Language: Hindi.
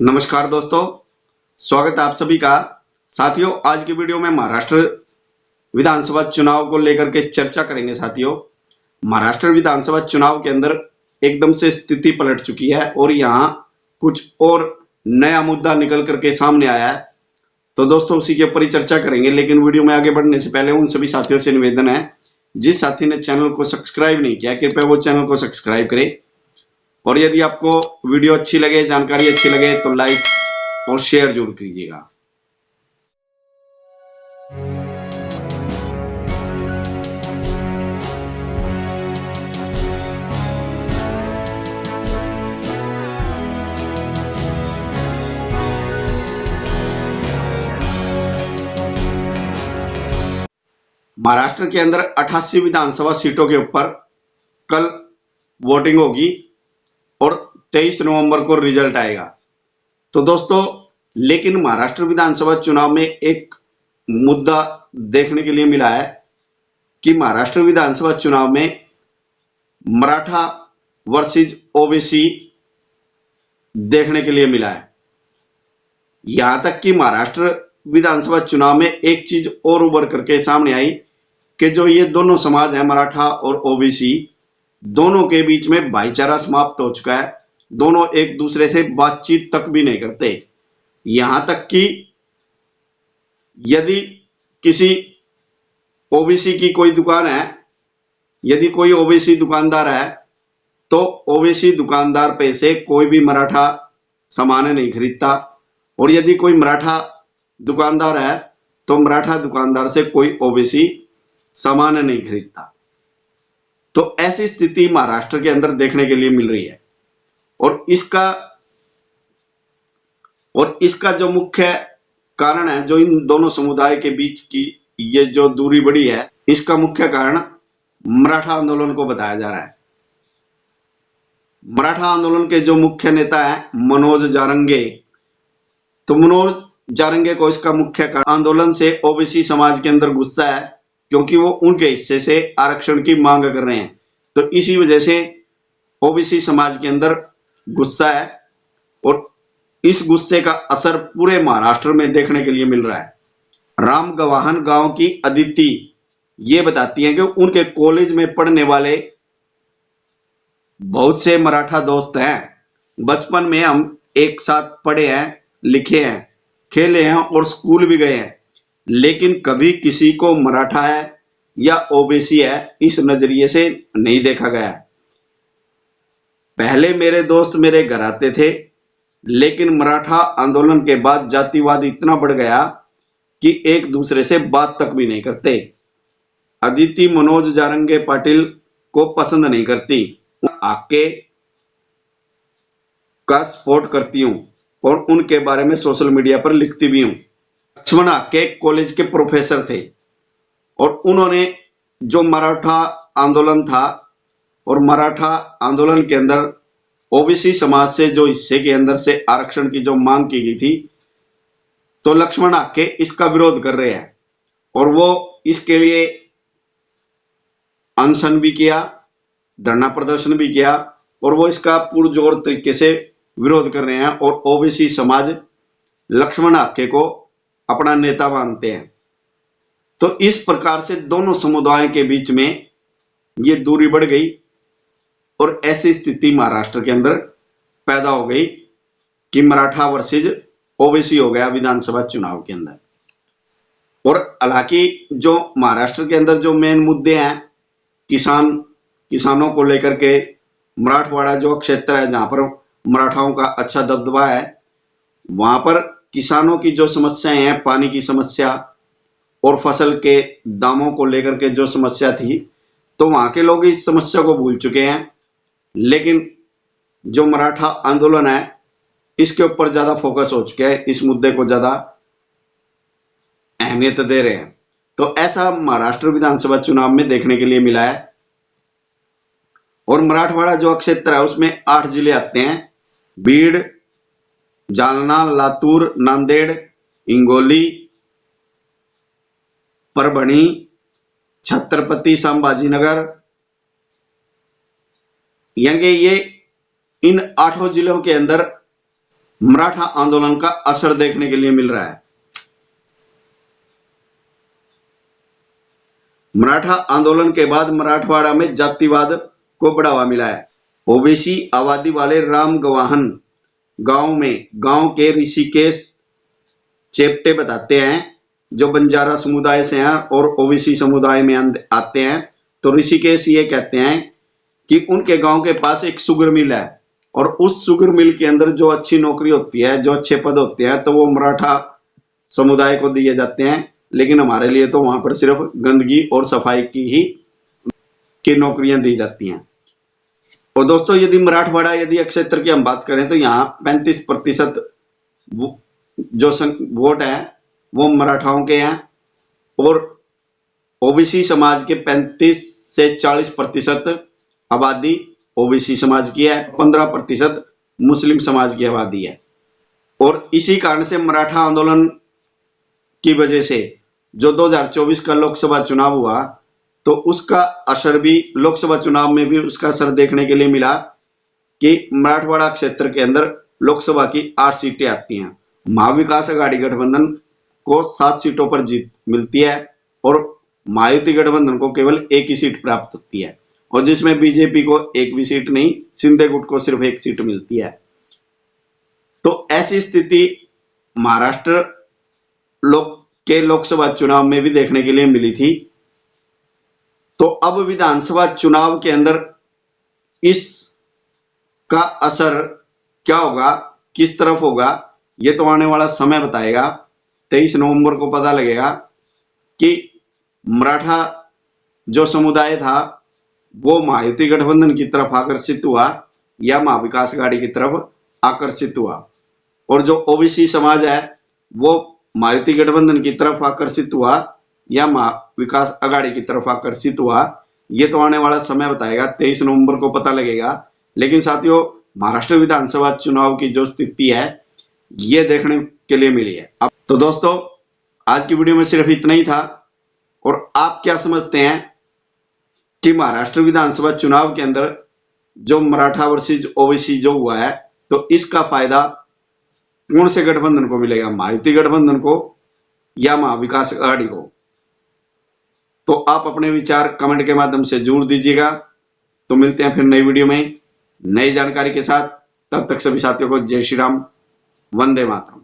नमस्कार दोस्तों, स्वागत है आप सभी का। साथियों, आज की वीडियो में महाराष्ट्र विधानसभा चुनाव को लेकर के चर्चा करेंगे। साथियों, महाराष्ट्र विधानसभा चुनाव के अंदर एकदम से स्थिति पलट चुकी है और यहाँ कुछ और नया मुद्दा निकल करके सामने आया है। तो दोस्तों, उसी के ऊपर ही चर्चा करेंगे। लेकिन वीडियो में आगे बढ़ने से पहले उन सभी साथियों से निवेदन है, जिस साथी ने चैनल को सब्सक्राइब नहीं किया, कृपया वो चैनल को सब्सक्राइब करें। और यदि आपको वीडियो अच्छी लगे, जानकारी अच्छी लगे, तो लाइक और शेयर जरूर कीजिएगा। महाराष्ट्र के अंदर 88 विधानसभा सीटों के ऊपर कल वोटिंग होगी और 23 नवंबर को रिजल्ट आएगा। तो दोस्तों, लेकिन महाराष्ट्र विधानसभा चुनाव में एक मुद्दा देखने के लिए मिला है कि महाराष्ट्र विधानसभा चुनाव में मराठा वर्सेस ओबीसी देखने के लिए मिला है। यहां तक कि महाराष्ट्र विधानसभा चुनाव में एक चीज और उभर करके सामने आई कि जो ये दोनों समाज है, मराठा और ओबीसी, दोनों के बीच में भाईचारा समाप्त हो चुका है। दोनों एक दूसरे से बातचीत तक भी नहीं करते। यहां तक कि यदि किसी ओबीसी की कोई दुकान है, यदि कोई ओबीसी दुकानदार है, तो ओबीसी दुकानदार पे से कोई भी मराठा सामान नहीं खरीदता, और यदि कोई मराठा दुकानदार है तो मराठा दुकानदार से कोई ओबीसी सामान नहीं खरीदता। तो ऐसी स्थिति महाराष्ट्र के अंदर देखने के लिए मिल रही है। और इसका जो मुख्य कारण है, जो इन दोनों समुदाय के बीच की ये जो दूरी बढ़ी है, इसका मुख्य कारण मराठा आंदोलन को बताया जा रहा है। मराठा आंदोलन के जो मुख्य नेता है मनोज जारंगे, तो मनोज जारंगे को इसका मुख्य कारण आंदोलन से ओबीसी समाज के अंदर गुस्सा है, क्योंकि वो उनके हिस्से से आरक्षण की मांग कर रहे हैं। तो इसी वजह से ओबीसी समाज के अंदर गुस्सा है और इस गुस्से का असर पूरे महाराष्ट्र में देखने के लिए मिल रहा है। राम गवाहन गांव की अदिति ये बताती हैं कि उनके कॉलेज में पढ़ने वाले बहुत से मराठा दोस्त हैं। बचपन में हम एक साथ पढ़े हैं, लिखे हैं, खेले हैं और स्कूल भी गए हैं, लेकिन कभी किसी को मराठा है या ओबीसी है इस नजरिए से नहीं देखा गया। पहले मेरे दोस्त मेरे घर आते थे, लेकिन मराठा आंदोलन के बाद जातिवाद इतना बढ़ गया कि एक दूसरे से बात तक भी नहीं करते। अदिति मनोज जारंगे पाटिल को पसंद नहीं करती, आके का सपोर्ट करती हूं और उनके बारे में सोशल मीडिया पर लिखती भी हूं। लक्ष्मण आके कॉलेज के प्रोफेसर थे और उन्होंने जो मराठा आंदोलन था और मराठा आंदोलन के अंदर ओबीसी समाज से जो हिस्से के अंदर से आरक्षण की जो मांग की गई थी, तो लक्ष्मण आके इसका विरोध कर रहे हैं और वो इसके लिए अनशन भी किया, धरना प्रदर्शन भी किया और वो इसका पुरजोर तरीके से विरोध कर रहे हैं। और ओबीसी समाज लक्ष्मण आके को अपना नेता मानते हैं। तो इस प्रकार से दोनों समुदायों के बीच में ये दूरी बढ़ गई और ऐसी स्थिति महाराष्ट्र के अंदर पैदा हो गई कि मराठा वर्सेस ओबीसी हो गया विधानसभा चुनाव के अंदर। और हालांकि जो महाराष्ट्र के अंदर जो मेन मुद्दे हैं, किसानों को लेकर के, मराठवाड़ा जो क्षेत्र है जहां पर मराठाओं का अच्छा दबदबा है, वहां पर किसानों की जो समस्याएं हैं, पानी की समस्या और फसल के दामों को लेकर के जो समस्या थी, तो वहां के लोग इस समस्या को भूल चुके हैं। लेकिन जो मराठा आंदोलन है इसके ऊपर ज्यादा फोकस हो चुका है, इस मुद्दे को ज्यादा अहमियत दे रहे हैं। तो ऐसा महाराष्ट्र विधानसभा चुनाव में देखने के लिए मिला है। और मराठवाड़ा जो क्षेत्र है उसमें 8 जिले आते हैं: बीड, जालना, लातूर, नांदेड़, हिंगोली, परभणी, छत्रपति संभाजीनगर। यानी ये इन 8 जिलों के अंदर मराठा आंदोलन का असर देखने के लिए मिल रहा है। मराठा आंदोलन के बाद मराठवाड़ा में जातिवाद को बढ़ावा मिला है। ओबीसी आबादी वाले राम गवाहन गांव के ऋषिकेश चेप्टे बताते हैं, जो बंजारा समुदाय से हैं और ओबीसी समुदाय में आते हैं, तो ऋषिकेश ये कहते हैं कि उनके गांव के पास एक शुगर मिल है और उस शुगर मिल के अंदर जो अच्छी नौकरी होती है, जो अच्छे पद होते हैं, तो वो मराठा समुदाय को दिए जाते हैं। लेकिन हमारे लिए तो वहां पर सिर्फ गंदगी और सफाई की नौकरियां दी जाती हैं। और दोस्तों, यदि मराठवाड़ा यदि क्षेत्र की हम बात करें तो यहाँ 35% जो वोट है वो मराठाओं के हैं और ओबीसी समाज के 35 से 40% आबादी ओबीसी समाज की है, 15% मुस्लिम समाज की आबादी है। और इसी कारण से मराठा आंदोलन की वजह से जो 2024 का लोकसभा चुनाव हुआ, तो उसका असर भी लोकसभा चुनाव में भी उसका असर देखने के लिए मिला कि मराठवाड़ा क्षेत्र के अंदर लोकसभा की 8 सीटें आती हैं। महाविकास अघाड़ी गठबंधन को 7 सीटों पर जीत मिलती है और महायुति गठबंधन को केवल एक ही सीट प्राप्त होती है, और जिसमें बीजेपी को एक भी सीट नहीं, शिंदे गुट को सिर्फ एक सीट मिलती है। तो ऐसी स्थिति महाराष्ट्र लोकसभा चुनाव में भी देखने के लिए मिली थी। तो अब विधानसभा चुनाव के अंदर इसका असर क्या होगा, किस तरफ होगा, ये तो आने वाला समय बताएगा। 23 नवंबर को पता लगेगा कि मराठा जो समुदाय था वो महायुति गठबंधन की तरफ आकर्षित हुआ या महाविकास अघाड़ी की तरफ आकर्षित हुआ, और जो ओबीसी समाज है वो महायुति गठबंधन की तरफ आकर्षित हुआ या महाविकास अघाड़ी की तरफ आकर्षित हुआ। ये तो आने वाला समय बताएगा, 23 नवंबर को पता लगेगा। लेकिन साथियों, महाराष्ट्र विधानसभा चुनाव की जो स्थिति है ये देखने के लिए मिली है। अब तो दोस्तों, आज की वीडियो में सिर्फ इतना ही था। और आप क्या समझते हैं कि महाराष्ट्र विधानसभा चुनाव के अंदर जो मराठा वर्सेस ओबीसी जो हुआ है, तो इसका फायदा कौन से गठबंधन को मिलेगा, महायुति गठबंधन को या महाविकास अघाड़ी को? तो आप अपने विचार कमेंट के माध्यम से जरूर दीजिएगा। तो मिलते हैं फिर नई वीडियो में नई जानकारी के साथ। तब तक सभी साथियों को जय श्री राम, वंदे मातरम।